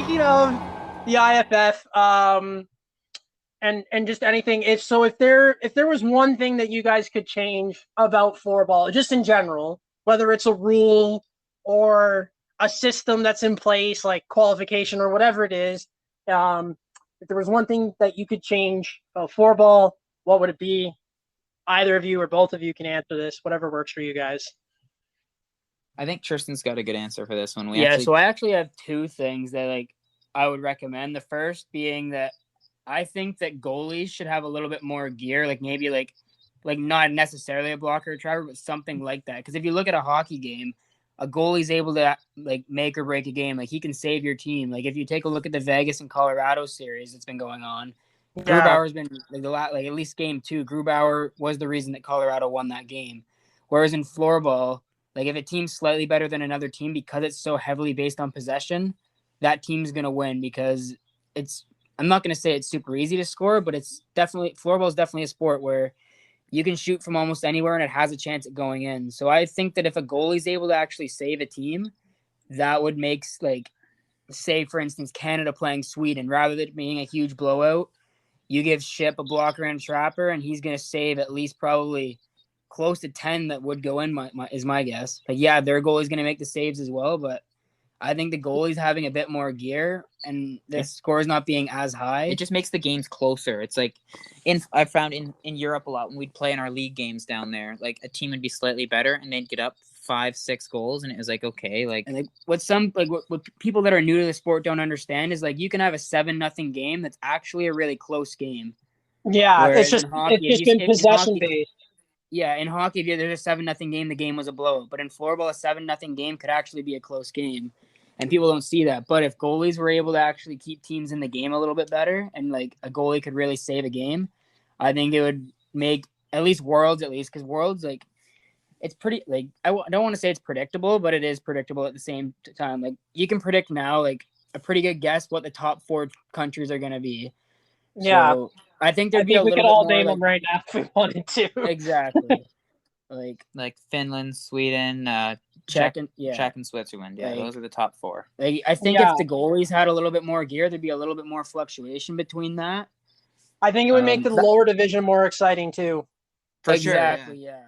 speaking of the IFF, and just anything, if there was one thing that you guys could change about floorball, just in general, whether it's a rule or a system that's in place, like qualification or whatever it is, if there was one thing that you could change about floorball, what would it be? Either of you or both of you can answer this, whatever works for you guys. I think Tristan's got a good answer for this one. So I actually have two things that I would recommend. The first being that I think that goalies should have a little bit more gear, maybe not necessarily a blocker or trapper, but something like that. Because if you look at a hockey game, a goalie's able to make or break a game. He can save your team. If you take a look at the Vegas and Colorado series that's been going on, Grubauer's been at least game 2. Grubauer was the reason that Colorado won that game. Whereas in floorball, if a team's slightly better than another team, because it's so heavily based on possession, that team's gonna win because I'm not gonna say it's super easy to score, but floorball is definitely a sport where you can shoot from almost anywhere and it has a chance at going in. So I think that if a goalie's able to actually save a team, that would make say for instance Canada playing Sweden, rather than it being a huge blowout, you give Ship a blocker and a trapper, and he's going to save at least probably close to 10 that would go in, is my guess. Their goalie's going to make the saves as well, but I think the goalie's having a bit more gear and the score is not being as high. It just makes the games closer. It's I found in Europe a lot when we'd play in our league games down there, a team would be slightly better and they'd get up 5-6 goals, and it was okay. What people that are new to the sport don't understand is you can have a 7-0 game that's actually a really close game. Yeah, it's just been possession based. Yeah, in hockey, if there's a 7-0 game, the game was a blowout. But in floorball, a 7-0 game could actually be a close game, and people don't see that. But if goalies were able to actually keep teams in the game a little bit better, and a goalie could really save a game, I think it would make at least Worlds, because Worlds it's pretty I don't want to say it's predictable, but it is predictable at the same time. You can predict now a pretty good guess what the top 4 countries are going to be. Yeah. So I think there'd be a little bit more. We could all name them right now if we wanted to. Exactly. Finland, Sweden, Czech and Switzerland. Yeah, those are the top 4. I think if the goalies had a little bit more gear, there'd be a little bit more fluctuation between that. I think it would make the lower division more exciting too. For exactly, sure, yeah.